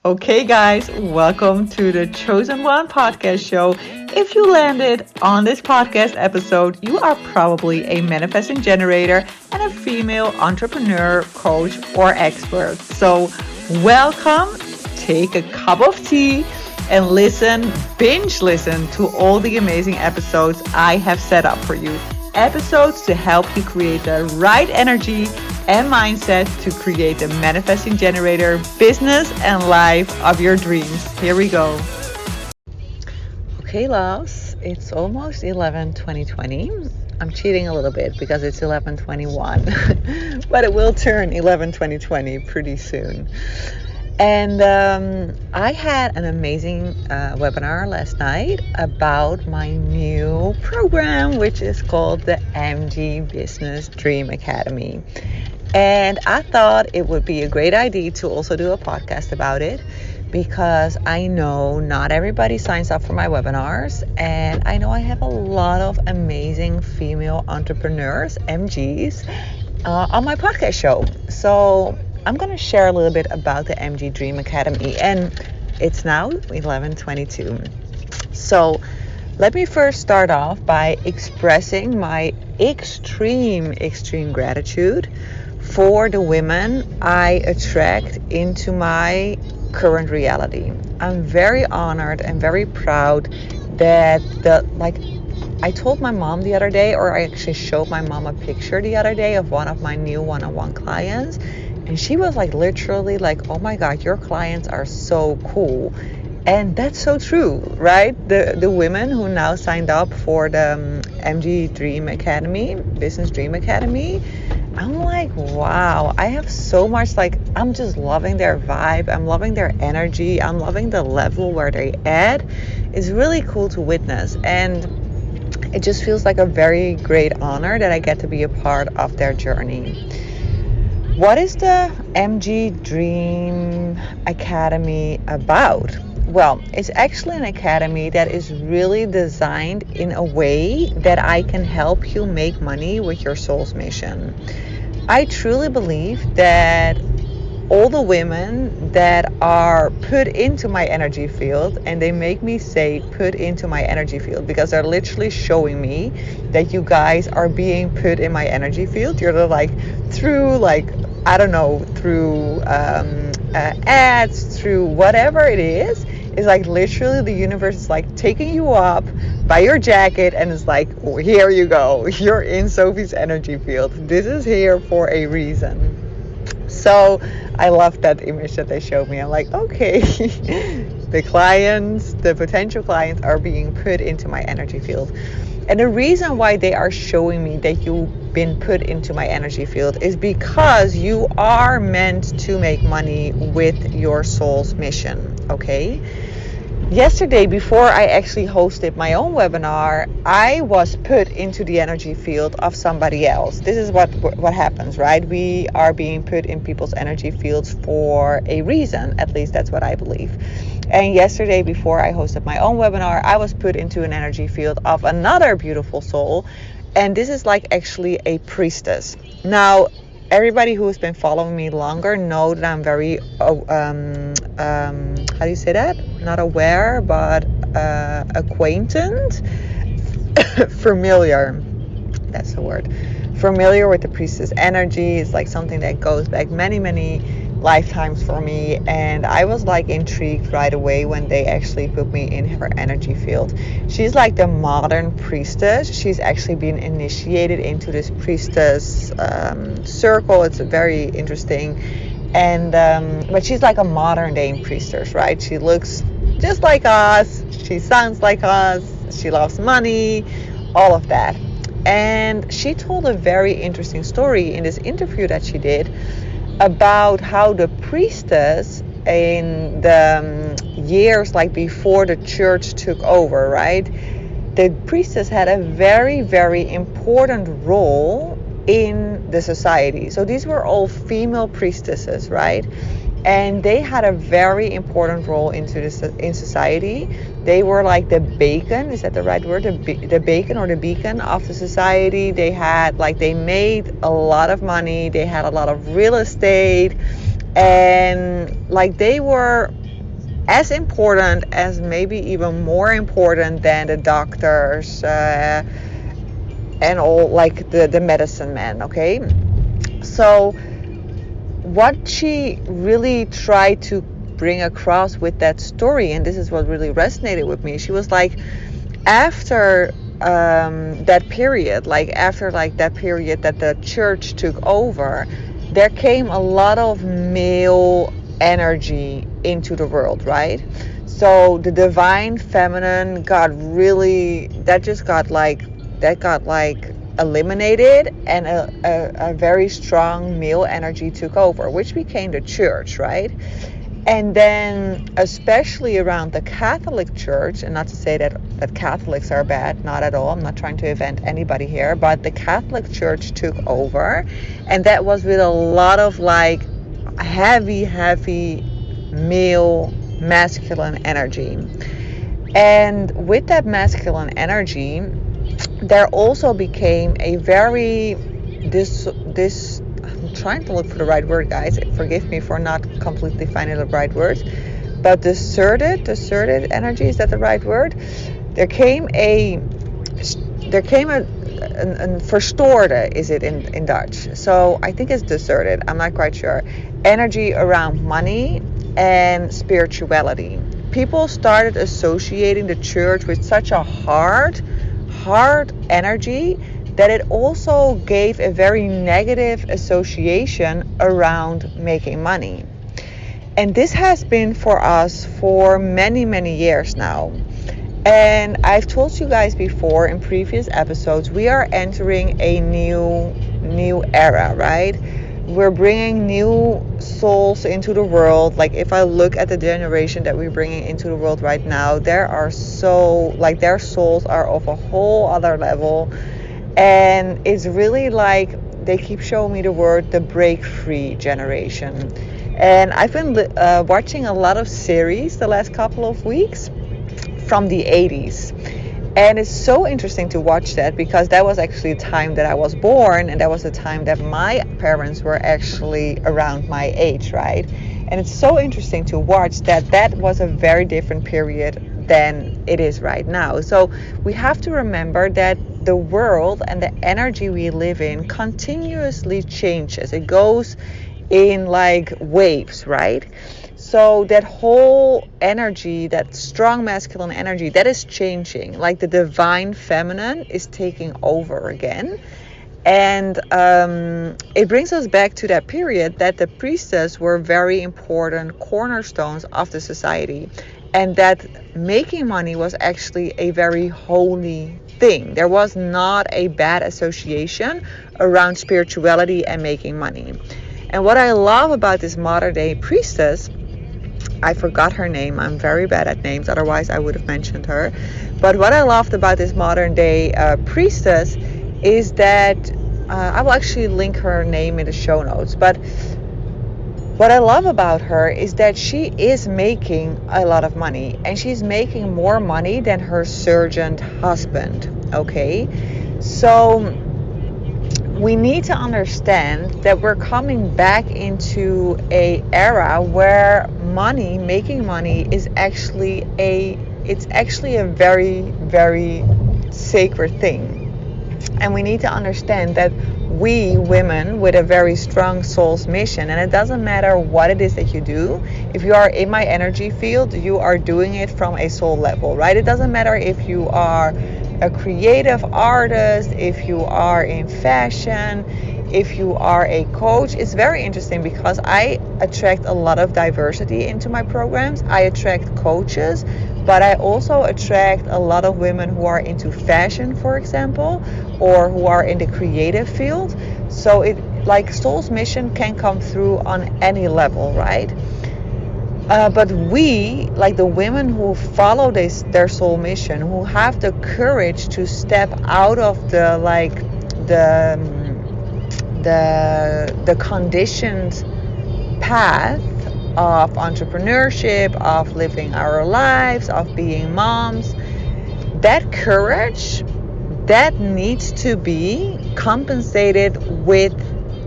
Okay, guys, welcome to the Chosen One podcast show. If you landed on this podcast episode, you are probably a manifesting generator and a female entrepreneur, coach, or expert. So, welcome. Take a cup of tea and binge listen to all the amazing episodes I have set up for you. Episodes to help you create the right energy and mindset to create the manifesting generator business and life of your dreams. Here we go. Okay, loves, it's almost 11/2020. I'm cheating a little bit because it's 11/21, but it will turn 11/2020 pretty soon. And I had an amazing webinar last night about my new program, which is called the MG Business Dream Academy. And I thought it would be a great idea to also do a podcast about it, because I know not everybody signs up for my webinars, and I know I have a lot of amazing female entrepreneurs, MGs, on my podcast show. So I'm going to share a little bit about the MG Dream Academy, and it's now 11/22. So let me first start off by expressing my extreme gratitude for the women I attract into my current reality. I'm very honored and very proud that I told my mom the other day, or I actually showed my mom a picture the other day of one of my new one-on-one clients, and she was literally oh my God, your clients are so cool. And that's so true, right? The women who now signed up for the MG Dream Academy, Business Dream Academy, I'm wow, I have so much, I'm just loving their vibe. I'm loving their energy. I'm loving the level where they at. It's really cool to witness. And it just feels like a very great honor that I get to be a part of their journey. What is the MG Dream Academy about? Well, it's actually an academy that is really designed in a way that I can help you make money with your soul's mission. I truly believe that all the women that are put into my energy field, and they make me say put into my energy field because they're literally showing me that you guys are being put in my energy field. You're through I don't know, through ads, through whatever it is. It's literally the universe is taking you up by your jacket, and it's oh, here you go. You're in Sophie's energy field. This is here for a reason. So I love that image that they showed me. I'm okay, the potential clients are being put into my energy field. And the reason why they are showing me that you've been put into my energy field is because you are meant to make money with your soul's mission, okay? Yesterday, before I actually hosted my own webinar, I was put into the energy field of somebody else. This is what happens, right? We are being put in people's energy fields for a reason. At least that's what I believe. And yesterday, before I hosted my own webinar, I was put into an energy field of another beautiful soul. And this is actually a priestess. Now, everybody who has been following me longer know that I'm very, how do you say that? Not aware, but acquainted, familiar. That's the word. Familiar with the priestess energy. It's something that goes back many, many lifetimes for me, and I was intrigued right away when they actually put me in her energy field. She's the modern priestess. She's actually been initiated into this priestess circle. It's very interesting, and but she's a modern day priestess, right? She looks just like us, she sounds like us, she loves money, all of that. And she told a very interesting story in this interview that she did about how the priestess in the years before the church took over, right? The priestess had a very, very important role in the society. So these were all female priestesses, right? And they had a very important role in society. They were the bacon, is that the right word? The bacon or the beacon of the society. They had they made a lot of money. They had a lot of real estate, and they were as important, as maybe even more important than the doctors and all, like the medicine men. Okay, so what she really tried to bring across with that story, and this is what really resonated with me, she was like, after that period, like after like that period that the church took over, there came a lot of male energy into the world, right? So the divine feminine got really, that got like eliminated, and a very strong male energy took over, which became the church, right? And then especially around the Catholic Church, and not to say that Catholics are bad, not at all, I'm not trying to offend anybody here, but the Catholic Church took over, and that was with a lot of like heavy male masculine energy. And with that masculine energy, there also became a very this I'm trying to look for the right word, guys. Forgive me for not completely finding the right words, but deserted energy, is that the right word? There came a verstoorde, is it in Dutch? So I think it's deserted, I'm not quite sure. Energy around money and spirituality. People started associating the church with such a hard energy that it also gave a very negative association around making money. And this has been for us for many years now. And I've told you guys before in previous episodes, we are entering a new era, right? We're bringing new souls into the world. Like if I look at the generation that we're bringing into the world right now, there are so, like, their souls are of a whole other level. And it's really like they keep showing me the word, the break free generation. And I've been watching a lot of series the last couple of weeks from the 80s. And it's so interesting to watch that, because that was actually a time that I was born, and that was the time that my parents were actually around my age, right? And it's so interesting to watch that was a very different period than it is right now. So we have to remember that the world and the energy we live in continuously changes. It goes in like waves, right? So that whole energy, that strong masculine energy, that is changing. Like the divine feminine is taking over again. And it brings us back to that period that the priestess were very important cornerstones of the society. And that making money was actually a very holy thing. There was not a bad association around spirituality and making money. And what I love about this modern day priestess, I forgot her name. I'm very bad at names. Otherwise, I would have mentioned her. But what I loved about this modern day priestess is that I will actually link her name in the show notes. But what I love about her is that she is making a lot of money. And she's making more money than her surgeon husband. Okay? So we need to understand that we're coming back into a era where making money is actually a very sacred thing. And we need to understand that we women with a very strong soul's mission, and it doesn't matter what it is that you do, if you are in my energy field, you are doing it from a soul level, right? It doesn't matter if you are a creative artist, if you are in fashion, if you are a coach. It's very interesting because I attract a lot of diversity into my programs. I attract coaches, but I also attract a lot of women who are into fashion, for example, or who are in the creative field. So it, like, soul's mission can come through on any level, right? But we, like the women who follow their soul mission, who have the courage to step out of the conditioned path of entrepreneurship, of living our lives, of being moms, that courage, that needs to be compensated with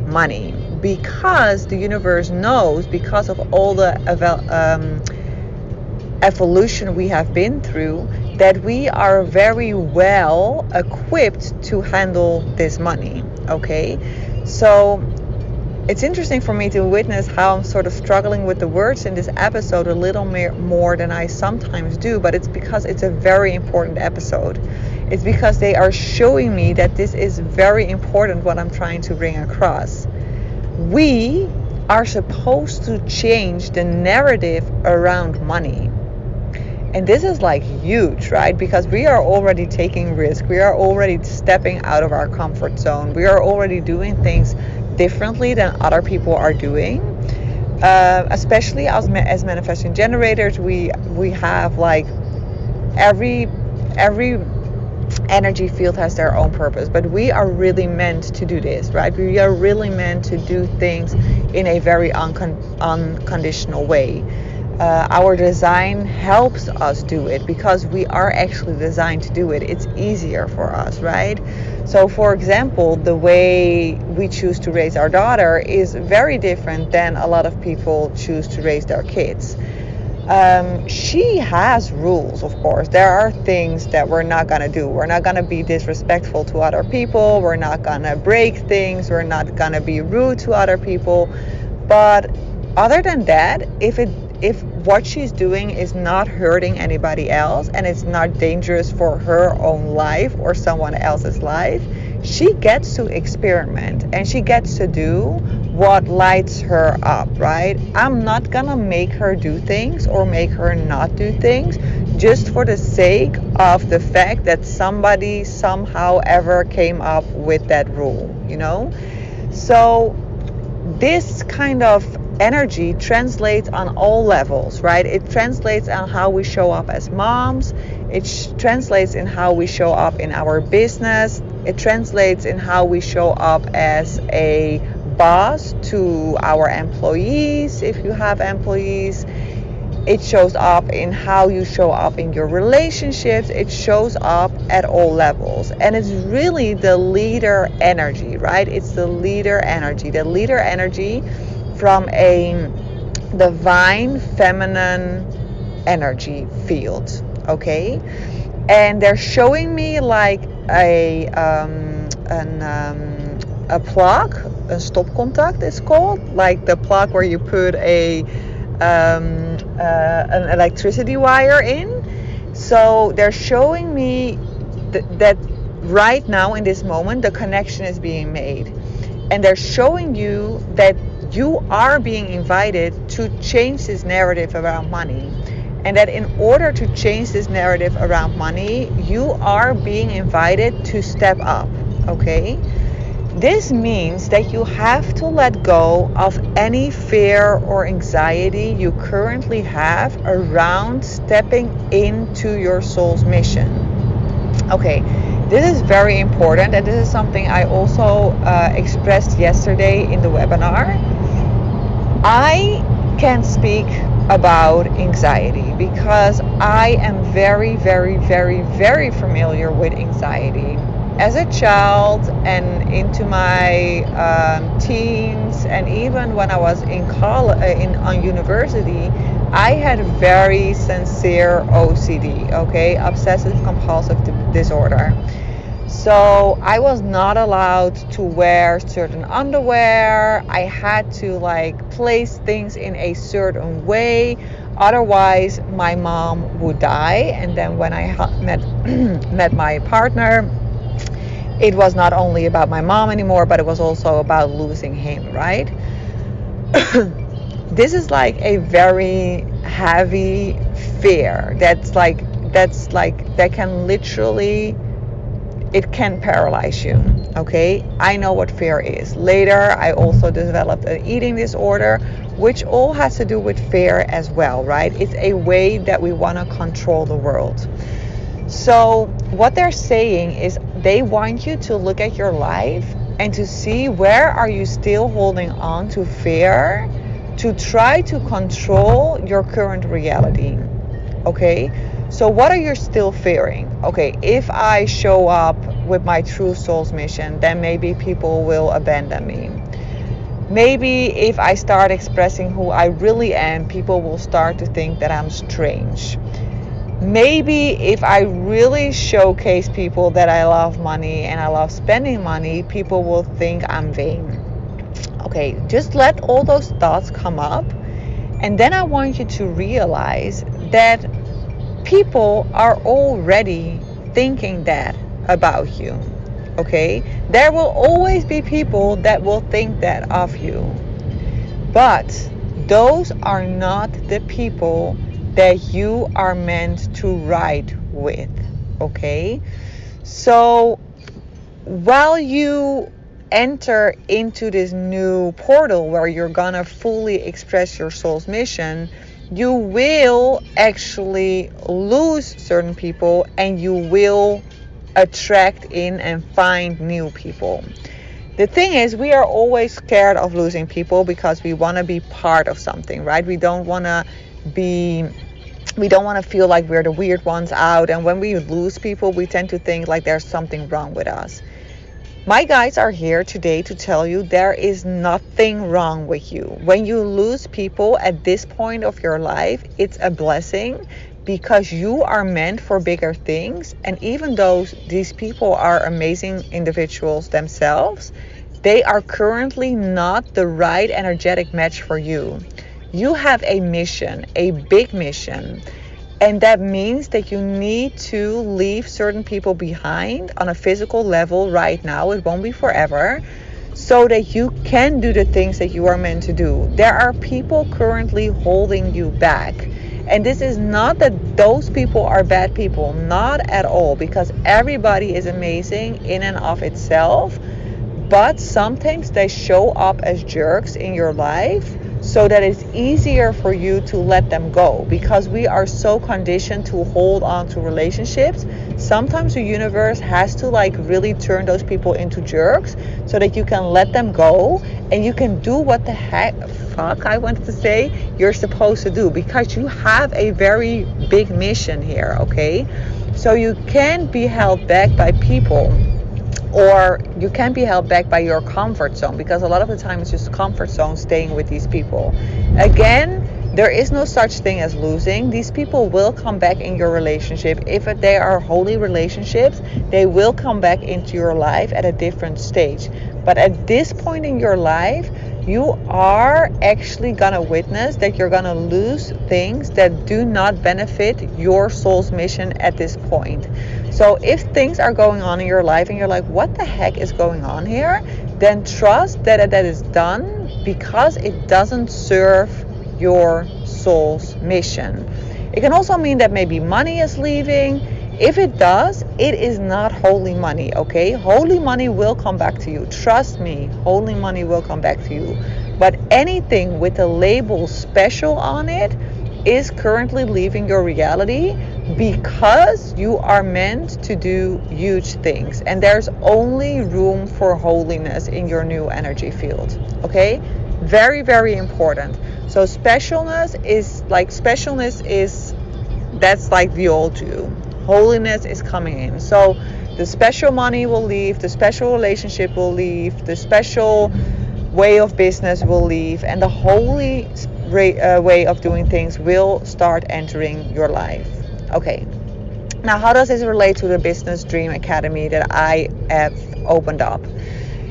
money. Because the universe knows, because of all the evolution we have been through, that we are very well equipped to handle this money. Okay, so it's interesting for me to witness how I'm sort of struggling with the words in this episode a little more than I sometimes do, but it's because it's a very important episode. It's because they are showing me that this is very important, what I'm trying to bring across. We are supposed to change the narrative around money. And this is like huge, right? Because we are already taking risk. We are already stepping out of our comfort zone. We are already doing things differently than other people are doing. Especially as manifesting generators, we have like every energy field has their own purpose, but we are really meant to do this, right? We are really meant to do things in a very unconditional way. Our design helps us do it because we are actually designed to do it. It's easier for us, right? So for example, the way we choose to raise our daughter is very different than a lot of people choose to raise their kids. She has rules, of course. There are things that we're not going to do. We're not going to be disrespectful to other people. We're not going to break things. We're not going to be rude to other people. But other than that, if what she's doing is not hurting anybody else and it's not dangerous for her own life or someone else's life, she gets to experiment and she gets to do what lights her up, right? I'm not gonna make her do things or make her not do things just for the sake of the fact that somebody somehow ever came up with that rule, you know? So this kind of energy translates on all levels, right? It translates on how we show up as moms. It translates in how we show up in our business. It translates in how we show up as a boss to our employees, if you have employees. It shows up in how you show up in your relationships. It shows up at all levels. And it's really the leader energy, right? It's the leader energy. The leader energy from a divine feminine energy field, okay? And they're showing me like a plug, a stopcontact is called, like the plug where you put an electricity wire in. So they're showing me that right now in this moment the connection is being made, and they're showing you that you are being invited to change this narrative around money, and that in order to change this narrative around money, you are being invited to step up, okay? This means that you have to let go of any fear or anxiety you currently have around stepping into your soul's mission. Okay, this is very important, and this is something I also expressed yesterday in the webinar. I can speak about anxiety because I am very, very, very, very familiar with anxiety. As a child and into my teens, and even when I was in college, on university, I had very sincere OCD, okay, obsessive compulsive disorder. So I was not allowed to wear certain underwear. I had to like place things in a certain way. Otherwise, my mom would die. And then when I met my partner, it was not only about my mom anymore, but it was also about losing him, right? This is like a very heavy fear that can literally, it can paralyze you, okay? I know what fear is. Later, I also developed an eating disorder, which all has to do with fear as well, right? It's a way that we want to control the world. So what they're saying is they want you to look at your life and to see where are you still holding on to fear to try to control your current reality, okay? So what are you still fearing? Okay, if I show up with my true soul's mission, then maybe people will abandon me. Maybe if I start expressing who I really am, people will start to think that I'm strange. Maybe if I really showcase people that I love money and I love spending money, people will think I'm vain. Okay, just let all those thoughts come up, and then I want you to realize that people are already thinking that about you. Okay, there will always be people that will think that of you, but those are not the people that you are meant to ride with. Okay, so while you enter into this new portal where you're gonna fully express your soul's mission, you will actually lose certain people and you will attract in and find new people. The thing is, we are always scared of losing people because we want to be part of something, right? We don't want to feel like we're the weird ones out, and when we lose people, we tend to think like there's something wrong with us. My guides are here today to tell you there is nothing wrong with you. When you lose people at this point of your life, it's a blessing because you are meant for bigger things. And even though these people are amazing individuals themselves, they are currently not the right energetic match for you. You have a mission, a big mission. And that means that you need to leave certain people behind on a physical level right now. It won't be forever. So that you can do the things that you are meant to do. There are people currently holding you back. And this is not that those people are bad people. Not at all. Because everybody is amazing in and of itself. But sometimes they show up as jerks in your life, so that it's easier for you to let them go, because we are so conditioned to hold on to relationships. Sometimes the universe has to really turn those people into jerks so that you can let them go and you can do what the fuck I wanted to say you're supposed to do, because you have a very big mission here. Okay, so you can't be held back by people, or you can be held back by your comfort zone, because a lot of the time it's just comfort zone staying with these people. Again, there is no such thing as losing. These people will come back in your relationship. If they are holy relationships, they will come back into your life at a different stage. But at this point in your life, you are actually gonna witness that you're gonna lose things that do not benefit your soul's mission at this point. So if things are going on in your life and you're like, what the heck is going on here? Then trust that that is done because it doesn't serve your soul's mission. It can also mean that maybe money is leaving. If it does, it is not holy money, okay? Holy money will come back to you. Trust me, holy money will come back to you. But anything with the label special on it is currently leaving your reality, because you are meant to do huge things. And there's only room for holiness in your new energy field, okay? Very, very important. So specialness is that's like the old you. Holiness is coming in. So the special money will leave, the special relationship will leave, the special way of business will leave, and the holy way of doing things will start entering your life. Okay. Now, how does this relate to the Business Dream Academy that I have opened up?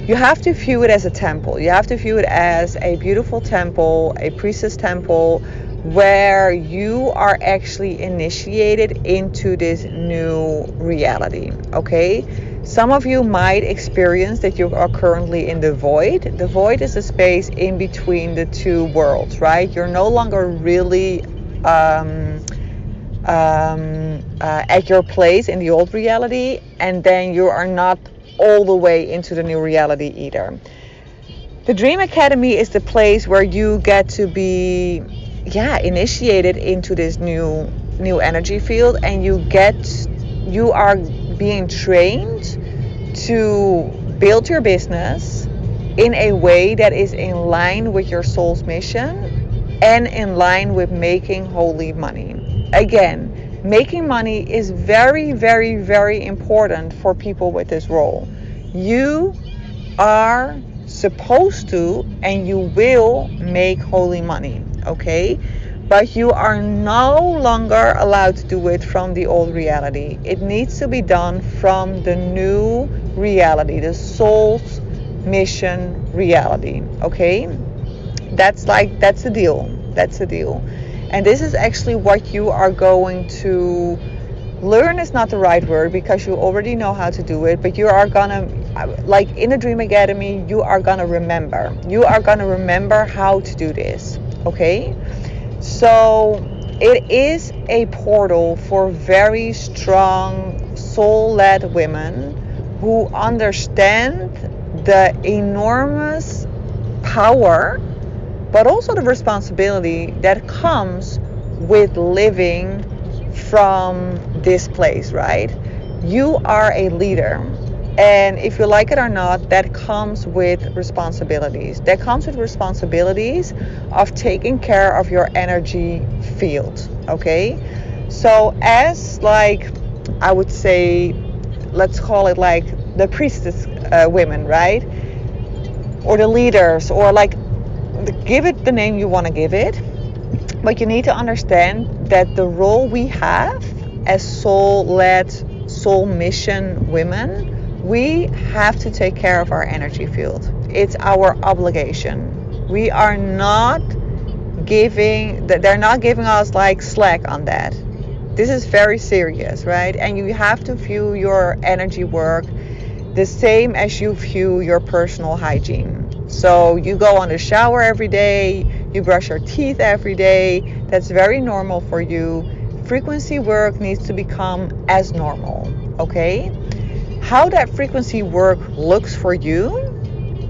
You have to view it as a temple. You have to view it as a beautiful temple, a priestess temple, where you are actually initiated into this new reality. Okay, some of you might experience that you are currently in the void. The void is a space in between the two worlds, right? You're no longer really at your place in the old reality, and then you are not all the way into the new reality either. The Dream Academy is the place where you get to be initiated into this new energy field, and you are being trained to build your business in a way that is in line with your soul's mission and in line with making holy money. Again, making money is very, very, very important for people with this role. You are supposed to, and you will make holy money, okay? But you are no longer allowed to do it from the old reality. It needs to be done from the new reality, the soul's mission reality, okay? That's the deal. That's the deal. And this is actually what you are going to learn, is not the right word because you already know how to do it, but you are gonna, like in the Dream Academy, you are gonna remember. You are gonna remember how to do this, okay? So it is a portal for very strong soul-led women who understand the enormous power, but also the responsibility that comes with living from this place, right? You are a leader. And if you like it or not, that comes with responsibilities. That comes with responsibilities of taking care of your energy field, okay? So as like, I would say, let's call it like the priestess women, right? Or the leaders, or like, give it the name you want to give it. But you need to understand that the role we have as soul-led, soul mission women, we have to take care of our energy field. It's our obligation. We are not they're not giving us like slack on that. This is very serious, right? And you have to view your energy work the same as you view your personal hygiene. So you go on the shower every day, you brush your teeth every day. That's very normal for you. Frequency work needs to become as normal, okay? How that frequency work looks for you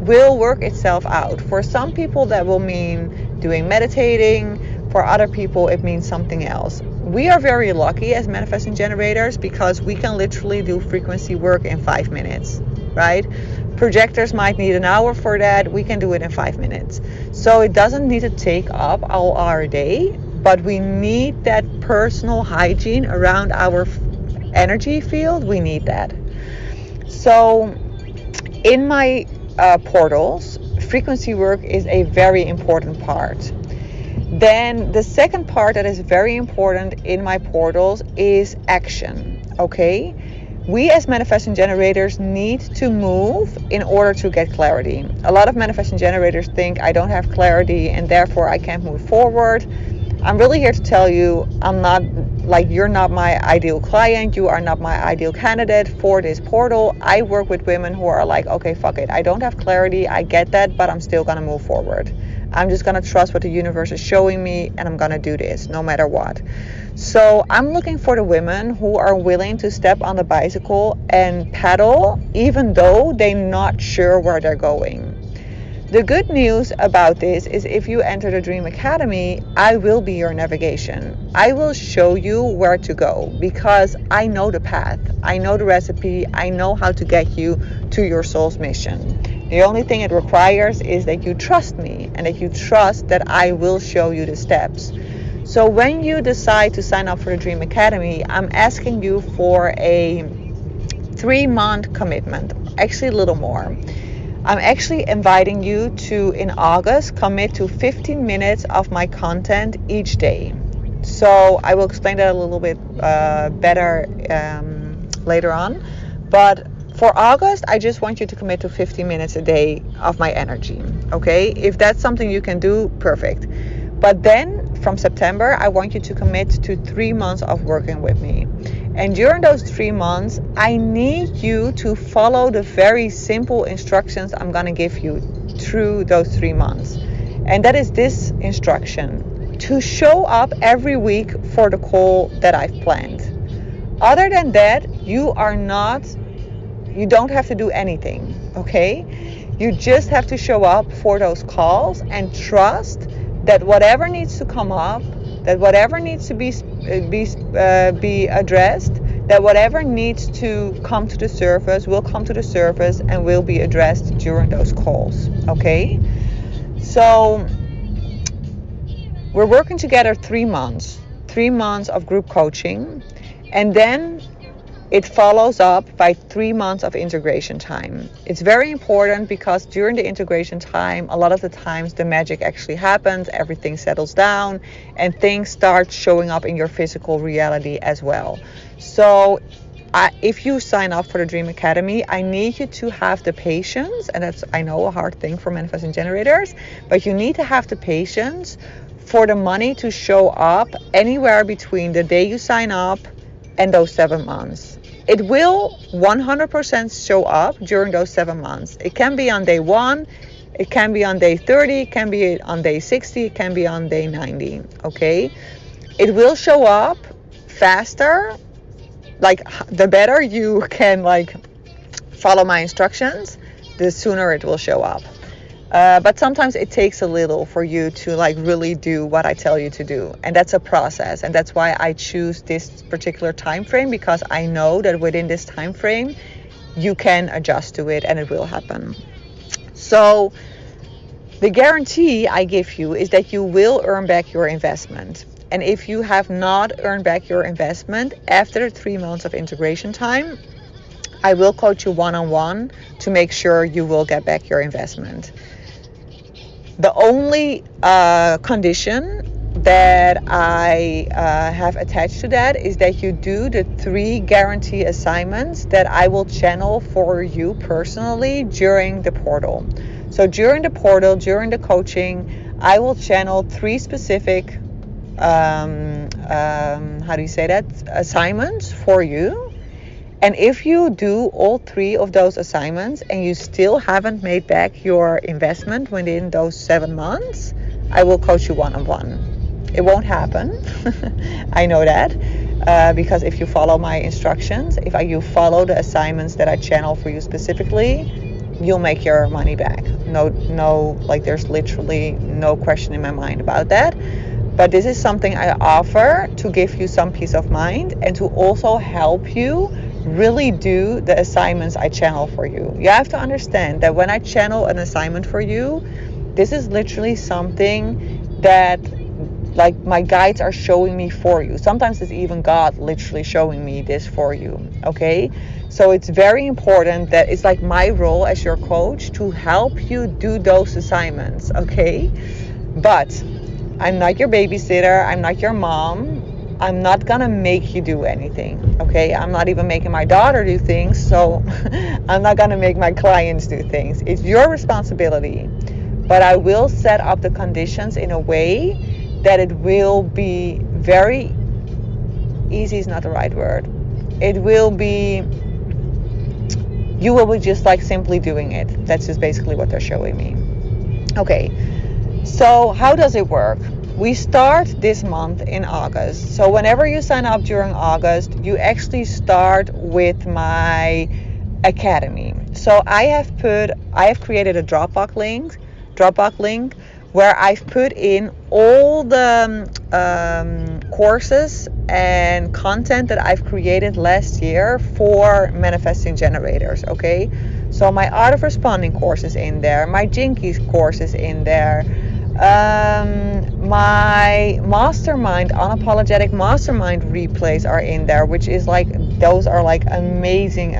will work itself out. For some people that will mean doing meditating. For other people it means something else. We are very lucky as manifesting generators because we can literally do frequency work in 5 minutes, right? Projectors might need an hour for that. We can do it in 5 minutes. So it doesn't need to take up all our day, but we need that personal hygiene around our energy field. We need that. So in my portals, frequency work is a very important part. Then the second part that is very important in my portals is action, okay? We as manifesting generators need to move in order to get clarity. A lot of manifesting generators think I don't have clarity and therefore I can't move forward. I'm really here to tell you, you're not my ideal client, you are not my ideal candidate for this portal. I work with women who are like, okay, fuck it, I don't have clarity, I get that, but I'm still gonna move forward. I'm just gonna trust what the universe is showing me and I'm gonna do this no matter what. So I'm looking for the women who are willing to step on the bicycle and pedal even though they're not sure where they're going. The good news about this is if you enter the Dream Academy, I will be your navigation. I will show you where to go because I know the path. I know the recipe. I know how to get you to your soul's mission. The only thing it requires is that you trust me and that you trust that I will show you the steps. So when you decide to sign up for the Dream Academy, I'm asking you for a 3-month commitment, actually a little more. I'm actually inviting you to, in August, commit to 15 minutes of my content each day. So I will explain that a little bit better later on. But for August, I just want you to commit to 15 minutes a day of my energy. Okay? If that's something you can do, perfect. But then from September, I want you to commit to 3 months of working with me. And during those 3 months, I need you to follow the very simple instructions I'm going to give you through those 3 months. And that is this instruction: to show up every week for the call that I've planned. Other than that, you don't have to do anything, okay? You just have to show up for those calls and trust that whatever needs to come up, that whatever needs to be addressed, that whatever needs to come to the surface will come to the surface and will be addressed during those calls, okay? So we're working together 3 months of group coaching, and then it follows up by 3 months of integration time. It's very important because during the integration time, a lot of the times the magic actually happens, everything settles down, and things start showing up in your physical reality as well. So if you sign up for the Dream Academy, I need you to have the patience, and that's, I know, a hard thing for manifesting generators, but you need to have the patience for the money to show up anywhere between the day you sign up and those 7 months. It will 100% show up during those 7 months. It can be on day 1, it can be on day 30, it can be on day 60, it can be on day 90, okay? It will show up faster, like the better you can like follow my instructions, the sooner it will show up. But sometimes it takes a little for you to like really do what I tell you to do, and that's a process, and that's why I choose this particular time frame, because I know that within this time frame you can adjust to it and it will happen. So the guarantee I give you is that you will earn back your investment. And if you have not earned back your investment after the 3 months of integration time, I will coach you one-on-one to make sure you will get back your investment. The only condition that I have attached to that is that you do the 3 guarantee assignments that I will channel for you personally during the portal. So during the portal, during the coaching, I will channel 3 specific assignments for you. And if you do all 3 of those assignments and you still haven't made back your investment within those 7 months, I will coach you one-on-one. It won't happen. I know that because if you follow my instructions, if you follow the assignments that I channel for you specifically, you'll make your money back. No, like there's literally no question in my mind about that. But this is something I offer to give you some peace of mind and to also help you really do the assignments I channel for you. You have to understand that when I channel an assignment for you, this is literally something that like my guides are showing me for you. Sometimes it's even God literally showing me this for you, okay? So it's very important that it's like my role as your coach to help you do those assignments, okay? But I'm not your babysitter, I'm not your mom, I'm not gonna make you do anything, okay? I'm not even making my daughter do things, so I'm not gonna make my clients do things. It's your responsibility, but I will set up the conditions in a way that it will be very easy is not the right word. It will be, you will be just like simply doing it. That's just basically what they're showing me. Okay, so how does it work? We start this month in August. So whenever you sign up during August, you actually start with my academy. So I have created a Dropbox link where I've put in all the courses and content that I've created last year for manifesting generators, okay? So my Art of Responding course is in there, my Jinkies course is in there, my mastermind, unapologetic mastermind replays are in there, which is like, those are like amazing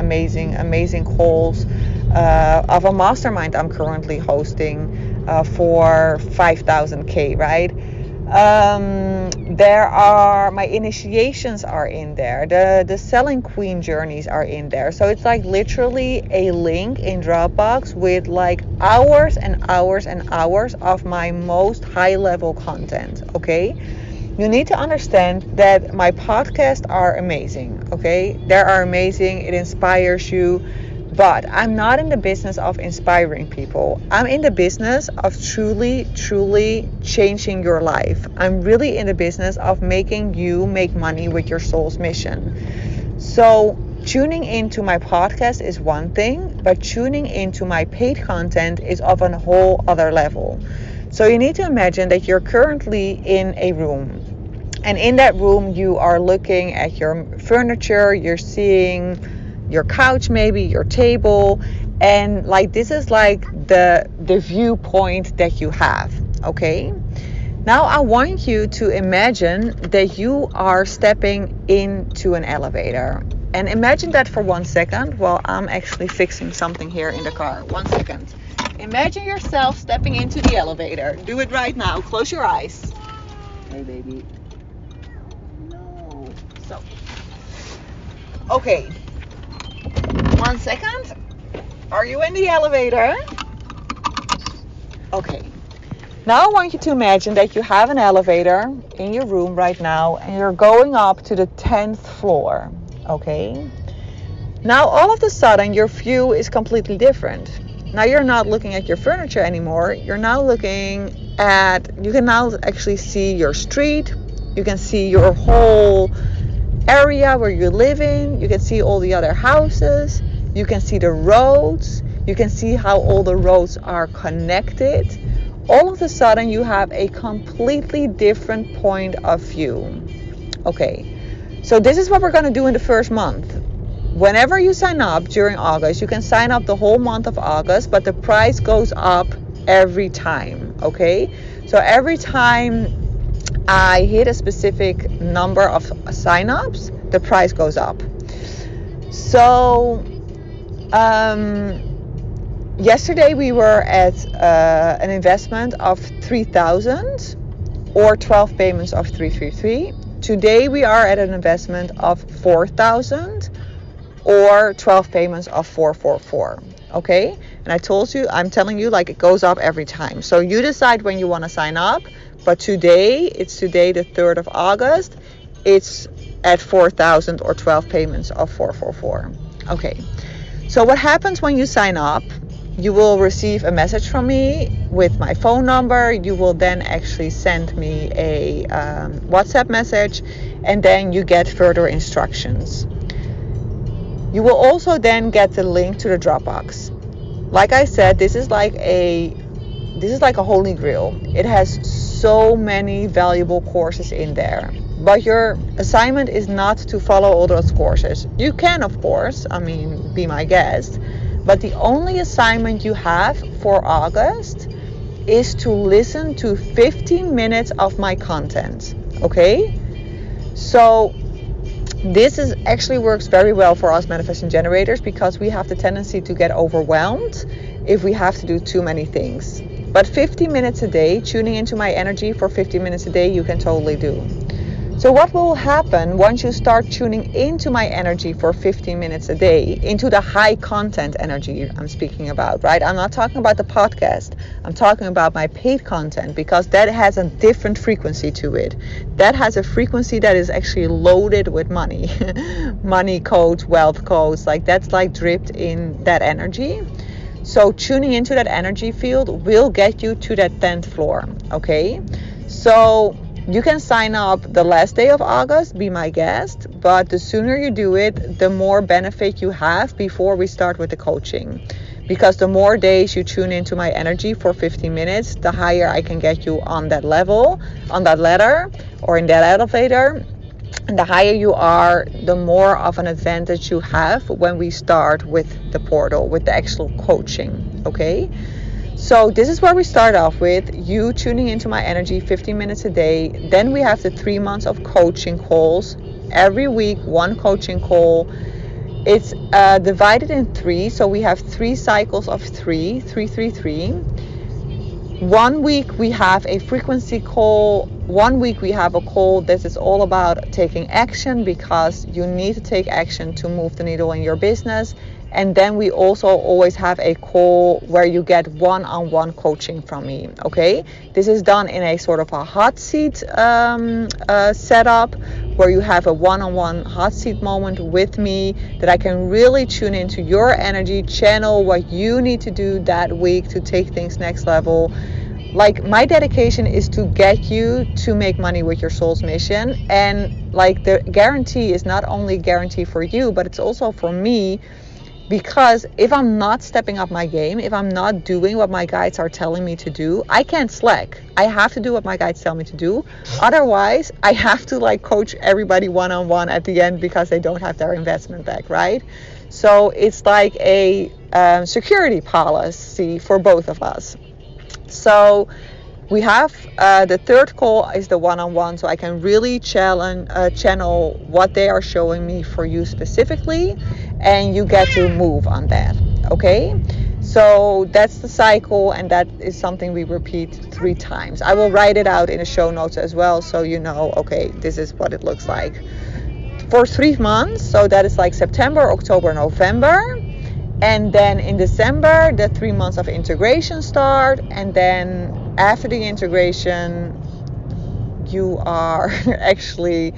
calls of a mastermind I'm currently hosting for 5,000K, right? There are, my initiations are in there, the selling queen journeys are in there. So it's like literally a link in Dropbox with like hours and hours and hours of my most high level content, okay? You need to understand that my podcasts are amazing, okay? They are amazing, it inspires you. But I'm not in the business of inspiring people. I'm in the business of truly changing your life. I'm really in the business of making you make money with your soul's mission. So tuning into my podcast is one thing, but tuning into my paid content is of a whole other level. So you need to imagine that you're currently in a room. And in that room, you are looking at your furniture, you're seeing your couch, maybe your table, and like this is like the viewpoint that you have, okay? Now I want you to imagine that you are stepping into an elevator, And imagine that for 1 second while I'm actually fixing something here in the car. 1 second. Imagine yourself stepping into the elevator. Do it right now. Close your eyes. Hey, baby. No. So. Okay. 1 second. Are you in the elevator? Okay. Now I want you to imagine that you have an elevator in your room right now and you're going up to the 10th floor. Okay. Now all of a sudden your view is completely different. Now you're not looking at your furniture anymore. You're now looking at, you can now actually see your street. You can see your whole area where you live in. You can see all the other houses. You can see the roads. You can see how all the roads are connected. All of a sudden you have a completely different point of view. Okay. So this is what we're going to do in the first month. Whenever you sign up during August, you can sign up the whole month of August, but the price goes up every time, okay? So every time I hit a specific number of sign-ups, the price goes up. So yesterday we were at an investment of 3,000 or 12 payments of 333. Today we are at an investment of 4,000 or 12 payments of 444. Okay? And I'm telling you, like, it goes up every time. So you decide when you want to sign up. But today the 3rd of August, it's at 4,000 or 12 payments of 444. Okay. So what happens when you sign up? You will receive a message from me with my phone number. You will then actually send me a WhatsApp message, and then you get further instructions. You will also then get the link to the Dropbox. Like I said, this is like a holy grail. It has so many valuable courses in there. But your assignment is not to follow all those courses. You can, of course, be my guest. But the only assignment you have for August is to listen to 15 minutes of my content. Okay? So this actually works very well for us manifesting generators because we have the tendency to get overwhelmed if we have to do too many things. But 50 minutes a day, tuning into my energy for 50 minutes a day, you can totally do. So what will happen once you start tuning into my energy for 15 minutes a day, into the high content energy I'm speaking about, right? I'm not talking about the podcast. I'm talking about my paid content because that has a different frequency to it. That has a frequency that is actually loaded with money, money codes, wealth codes, like that's like dripped in that energy. So tuning into that energy field will get you to that 10th floor, okay? So you can sign up the last day of August, be my guest, but the sooner you do it, the more benefit you have before we start with the coaching. Because the more days you tune into my energy for 15 minutes, the higher I can get you on that level, on that ladder, or in that elevator. And the higher you are, the more of an advantage you have when we start with the portal, with the actual coaching, okay? So this is where we start off with, you tuning into my energy 15 minutes a day. Then we have the 3 months of coaching calls. Every week, one coaching call. It's divided in 3. So we have 3 cycles of 3. 1 week we have a frequency call. 1 week we have a call that is all about taking action because you need to take action to move the needle in your business. And then we also always have a call where you get one-on-one coaching from me, okay? This is done in a sort of a hot seat setup where you have a one-on-one hot seat moment with me that I can really tune into your energy, channel what you need to do that week to take things next level. Like, my dedication is to get you to make money with your soul's mission. And like, the guarantee is not only guarantee for you, but it's also for me. Because if I'm not stepping up my game, if I'm not doing what my guides are telling me to do, I can't slack. I have to do what my guides tell me to do. Otherwise, I have to like coach everybody one-on-one at the end because they don't have their investment back, right? So it's like a security policy for both of us. So We have the third call is the one-on-one, so I can really channel what they are showing me for you specifically, and you get to move on that. Okay, so that's the cycle, and that is something we repeat 3 times. I will write it out in the show notes as well, so you know, okay, this is what it looks like for 3 months. So that is like September, October, November. And then in December, the 3 months of integration start. And then after the integration, you are actually,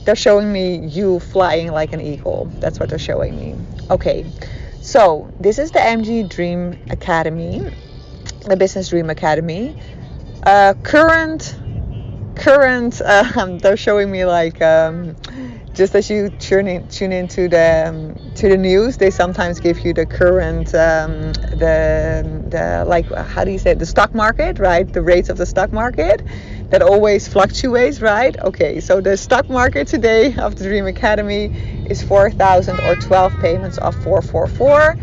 they're showing me you flying like an eagle. That's what they're showing me. Okay, so this is the MG Dream Academy, the Business Dream Academy. Current, they're showing me like, just as you tune into the news, they sometimes give you the current the like, how do you say it? The stock market, right? The rates of the stock market that always fluctuates, right? Okay, so the stock market today of the Dream Academy is 4,000 or 12 payments of 444.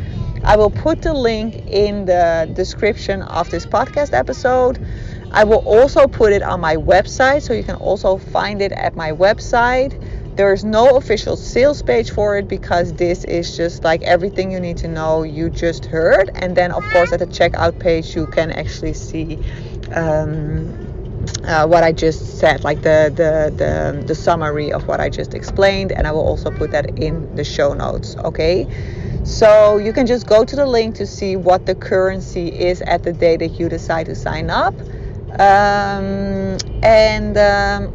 I will put the link in the description of this podcast episode. I will also put it on my website, so you can also find it at my website. There is no official sales page for it, because this is just like everything you need to know you just heard. And then of course at the checkout page you can actually see what I just said, like the summary of what I just explained, and I will also put that in the show notes. Okay, so you can just go to the link to see what the currency is at the day that you decide to sign up.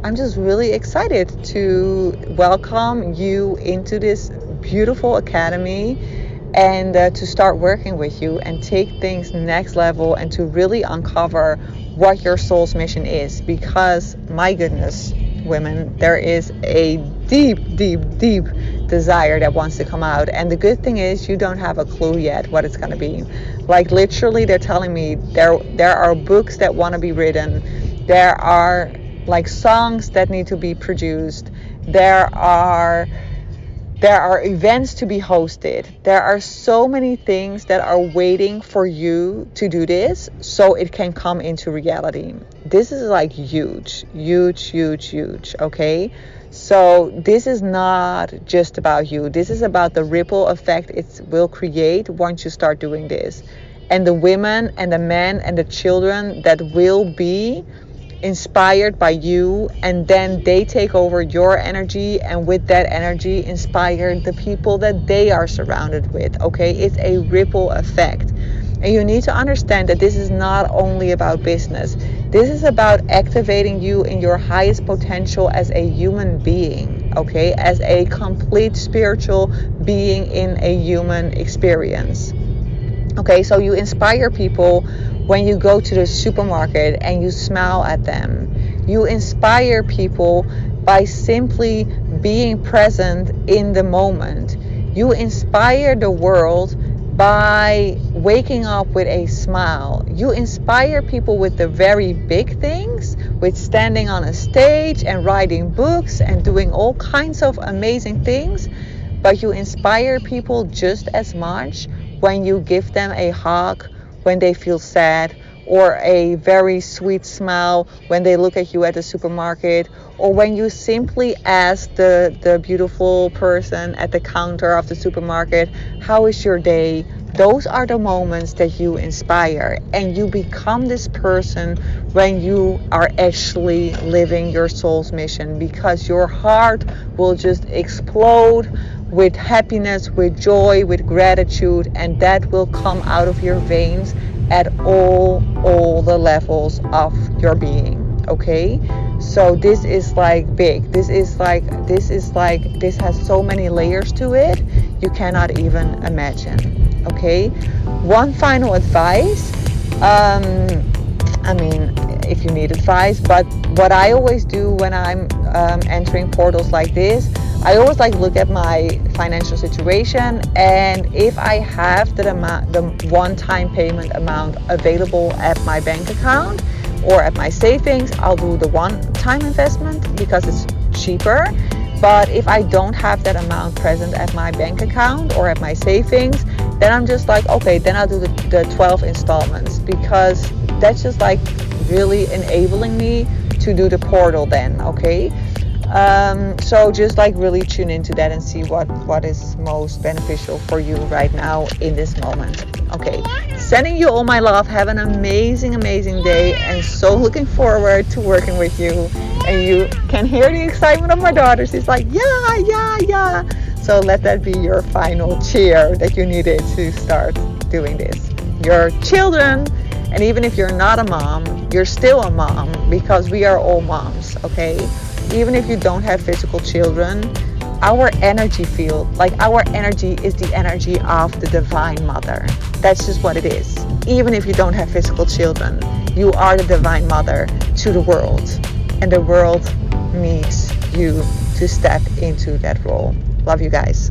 I'm just really excited to welcome you into this beautiful academy, and to start working with you and take things next level, and to really uncover what your soul's mission is. Because my goodness, women, there is a deep desire that wants to come out, and the good thing is you don't have a clue yet what it's going to be. Like literally, they're telling me there are books that want to be written, there are like songs that need to be produced, there are events to be hosted, there are so many things that are waiting for you to do this so it can come into reality. This is like huge, okay? So this is not just about you. This is about the ripple effect it will create once you start doing this. And the women and the men and the children that will be inspired by you, and then they take over your energy, and with that energy inspire the people that they are surrounded with. Okay, it's a ripple effect. And you need to understand that this is not only about business. This is about activating you in your highest potential as a human being, okay? As a complete spiritual being in a human experience. Okay, so you inspire people when you go to the supermarket and you smile at them. You inspire people by simply being present in the moment. You inspire the world by waking up with a smile. You inspire people with the very big things, with standing on a stage and writing books and doing all kinds of amazing things. But you inspire people just as much when you give them a hug when they feel sad, or a very sweet smile when they look at you at the supermarket, or when you simply ask the beautiful person at the counter of the supermarket, how is your day? Those are the moments that you inspire, and you become this person when you are actually living your soul's mission, because your heart will just explode with happiness, with joy, with gratitude, and that will come out of your veins at all the levels of your being. Okay, so this is like big. This has so many layers to it, you cannot even imagine. Okay, one final advice, I mean, if you need advice, but what I always do when I'm entering portals like this, I always look at my financial situation, and if I have the one-time payment amount available at my bank account or at my savings, I'll do the one-time investment because it's cheaper. But if I don't have that amount present at my bank account or at my savings, then I'm just okay, then I'll do the 12 installments, because that's just really enabling me to do the portal then, okay? So just like really tune into that and see what is most beneficial for you right now in this moment. Okay, sending you all my love. Have an amazing, amazing day, and so looking forward to working with you. And you can hear the excitement of my daughter. She's like, yeah, yeah, yeah. So let that be your final cheer that you needed to start doing this. Your children, and even if you're not a mom, you're still a mom, because we are all moms, okay? Even if you don't have physical children, our energy field, like our energy is the energy of the Divine Mother. That's just what it is. Even if you don't have physical children, you are the Divine Mother to the world. And the world needs you to step into that role. Love you guys.